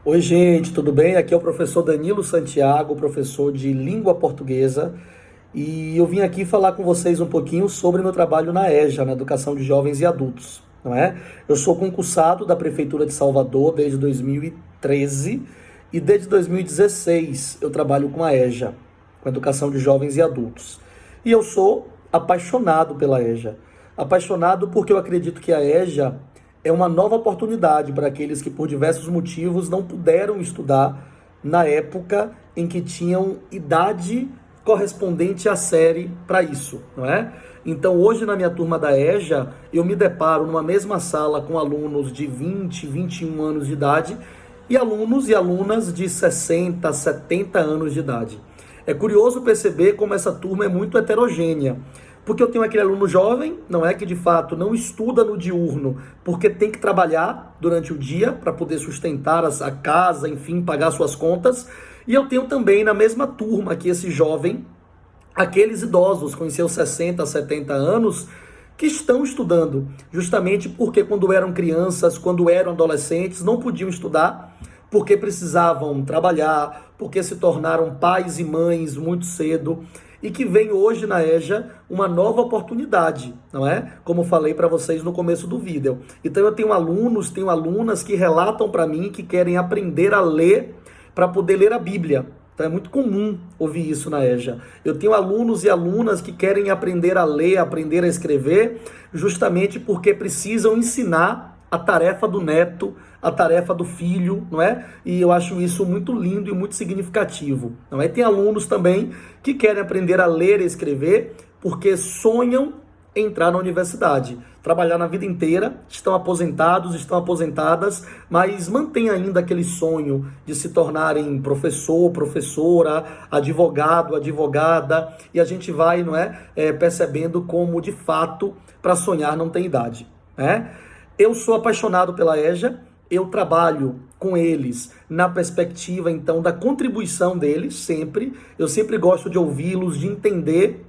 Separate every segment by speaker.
Speaker 1: Oi, gente, tudo bem? Aqui é o professor Danilo Santiago, professor de língua portuguesa, e eu vim aqui falar com vocês um pouquinho sobre meu trabalho na EJA, na Educação de Jovens e Adultos, não é? Eu sou concursado da Prefeitura de Salvador desde 2013 e desde 2016 eu trabalho com a EJA, com a Educação de Jovens e Adultos. E eu sou apaixonado pela EJA, apaixonado porque eu acredito que a EJA é uma nova oportunidade para aqueles que, por diversos motivos, não puderam estudar na época em que tinham idade correspondente à série para isso, não é? Então, hoje na minha turma da EJA, eu me deparo numa mesma sala com alunos de 20, 21 anos de idade e alunos e alunas de 60, 70 anos de idade. É curioso perceber como essa turma é muito heterogênea. Porque eu tenho aquele aluno jovem, não é, que de fato não estuda no diurno, porque tem que trabalhar durante o dia para poder sustentar a casa, enfim, pagar suas contas. E eu tenho também na mesma turma que esse jovem, aqueles idosos com seus 60, 70 anos, que estão estudando, justamente porque quando eram crianças, quando eram adolescentes, não podiam estudar, porque precisavam trabalhar, porque se tornaram pais e mães muito cedo, e que vem hoje na EJA uma nova oportunidade, não é? Como falei para vocês no começo do vídeo. Então eu tenho alunos, tenho alunas que relatam para mim que querem aprender a ler para poder ler a Bíblia. Então é muito comum ouvir isso na EJA. Eu tenho alunos e alunas que querem aprender a ler, aprender a escrever, justamente porque precisam ensinar a tarefa do neto, a tarefa do filho, não é? E eu acho isso muito lindo e muito significativo, não é? Tem alunos também que querem aprender a ler e escrever porque sonham em entrar na universidade, trabalhar na vida inteira, estão aposentados, estão aposentadas, mas mantêm ainda aquele sonho de se tornarem professor, professora, advogado, advogada, e a gente vai, não é, percebendo como, de fato, para sonhar não tem idade, né? Eu sou apaixonado pela EJA, eu trabalho com eles na perspectiva, então, da contribuição deles, sempre. Eu sempre gosto de ouvi-los, de entender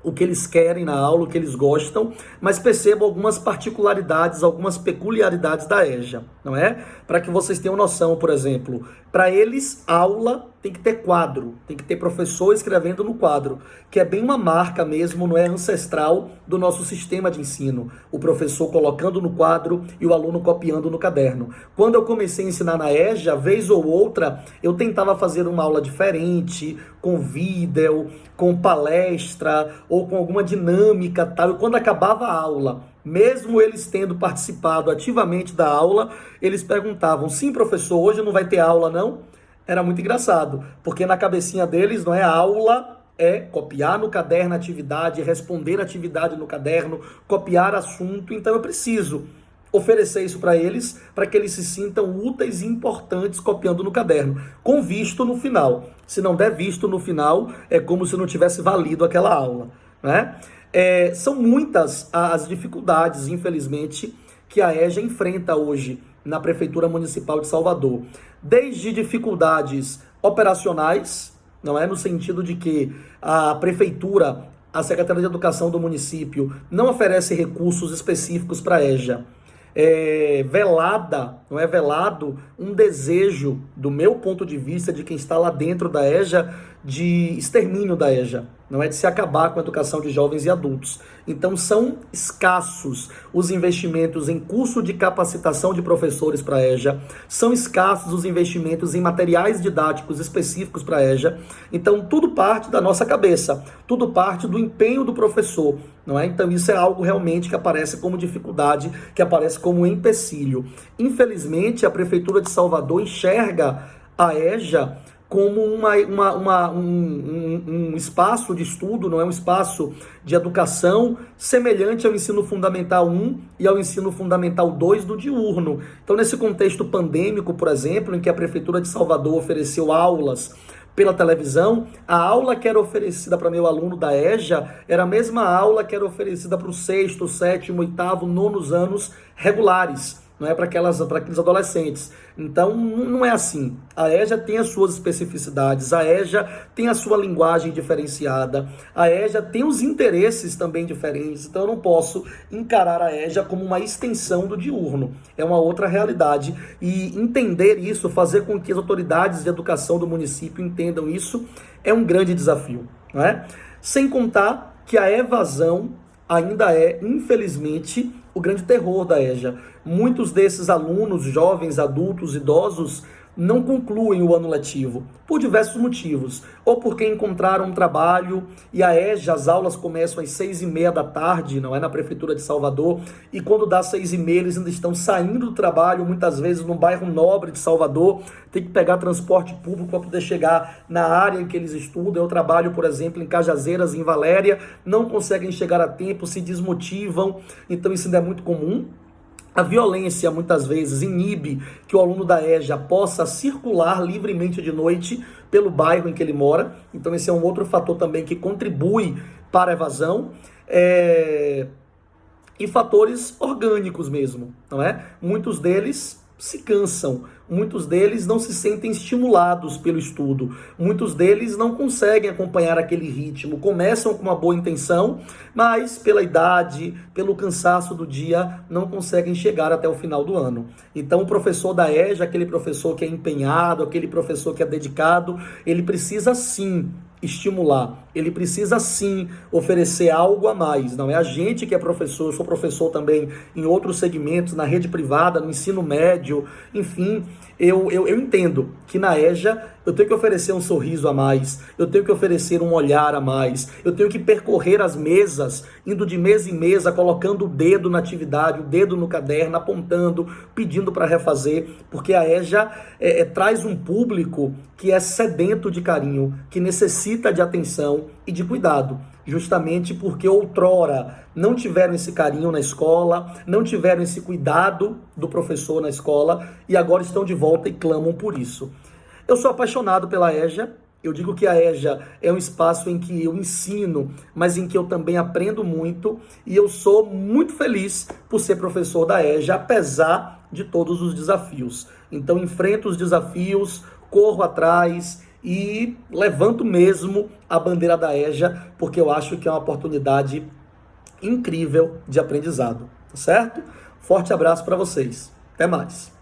Speaker 1: o que eles querem na aula, o que eles gostam, mas percebo algumas particularidades, algumas peculiaridades da EJA, não é? Para que vocês tenham noção, por exemplo, para eles, aula tem que ter quadro, tem que ter professor escrevendo no quadro, que é bem uma marca mesmo, não é, ancestral do nosso sistema de ensino. O professor colocando no quadro e o aluno copiando no caderno. Quando eu comecei a ensinar na EJA, vez ou outra, eu tentava fazer uma aula diferente, com vídeo, com palestra ou com alguma dinâmica, tal. E quando acabava a aula, mesmo eles tendo participado ativamente da aula, eles perguntavam: sim, professor, hoje não vai ter aula, não? Era muito engraçado, porque na cabecinha deles, não é, a aula é copiar no caderno a atividade, responder a atividade no caderno, copiar assunto. Então eu preciso oferecer isso para que eles se sintam úteis e importantes copiando no caderno, com visto no final. Se não der visto no final, é como se não tivesse valido aquela aula, né? São muitas as dificuldades, infelizmente, que a EJA enfrenta hoje na Prefeitura Municipal de Salvador. Desde dificuldades operacionais, não é? No sentido de que a Prefeitura, a Secretaria de Educação do município, não oferece recursos específicos para a EJA. Não é velado um desejo, do meu ponto de vista, de quem está lá dentro da EJA, de extermínio da EJA, não é, de se acabar com a educação de jovens e adultos. Então são escassos os investimentos em curso de capacitação de professores para a EJA, são escassos os investimentos em materiais didáticos específicos para a EJA. Então tudo parte da nossa cabeça, tudo parte do empenho do professor, não é? Então isso é algo realmente que aparece como dificuldade, que aparece como empecilho. Infelizmente, a Prefeitura de Salvador enxerga a EJA como um espaço de estudo, não é, um espaço de educação semelhante ao ensino fundamental 1 e ao ensino fundamental 2 do diurno. Então, nesse contexto pandêmico, por exemplo, em que a Prefeitura de Salvador ofereceu aulas pela televisão, a aula que era oferecida para meu aluno da EJA era a mesma aula que era oferecida para o 6º, 7º, 8º, 9º anos regulares. não é para aqueles adolescentes. Então, não é assim. A EJA tem as suas especificidades, a EJA tem a sua linguagem diferenciada, a EJA tem os interesses também diferentes, então eu não posso encarar a EJA como uma extensão do diurno. É uma outra realidade. E entender isso, fazer com que as autoridades de educação do município entendam isso, é um grande desafio, não é? Sem contar que a evasão ainda é, infelizmente, o grande terror da EJA. Muitos desses alunos, jovens, adultos, idosos, não concluem o ano letivo, por diversos motivos. Ou porque encontraram um trabalho e a EJA, as aulas começam às 6h30 da tarde, não é, na Prefeitura de Salvador, e quando dá 6h30 eles ainda estão saindo do trabalho, muitas vezes no bairro nobre de Salvador, tem que pegar transporte público para poder chegar na área em que eles estudam. Eu trabalho, por exemplo, em Cajazeiras, em Valéria, não conseguem chegar a tempo, se desmotivam, então isso ainda é muito comum. A violência, muitas vezes, inibe que o aluno da EJA possa circular livremente de noite pelo bairro em que ele mora. Então, esse é um outro fator também que contribui para a evasão. E fatores orgânicos mesmo, não é? Muitos deles se cansam, muitos deles não se sentem estimulados pelo estudo, muitos deles não conseguem acompanhar aquele ritmo, começam com uma boa intenção, mas pela idade, pelo cansaço do dia, não conseguem chegar até o final do ano. Então o professor da EJA, aquele professor que é empenhado, aquele professor que é dedicado, ele precisa sim estimular, ele precisa sim oferecer algo a mais. Não é a gente que é professor, eu sou professor também em outros segmentos, na rede privada, no ensino médio, enfim, eu entendo que na EJA eu tenho que oferecer um sorriso a mais, eu tenho que oferecer um olhar a mais, eu tenho que percorrer as mesas, indo de mesa em mesa, colocando o dedo na atividade, o dedo no caderno, apontando, pedindo para refazer, porque a EJA traz um público que é sedento de carinho, que necessita de atenção e de cuidado, justamente porque outrora não tiveram esse carinho na escola, não tiveram esse cuidado do professor na escola e agora estão de volta e clamam por isso. Eu sou apaixonado pela EJA, eu digo que a EJA é um espaço em que eu ensino, mas em que eu também aprendo muito, e eu sou muito feliz por ser professor da EJA, apesar de todos os desafios. Então enfrento os desafios, corro atrás e levanto mesmo a bandeira da EJA, porque eu acho que é uma oportunidade incrível de aprendizado, tá certo? Forte abraço para vocês. Até mais.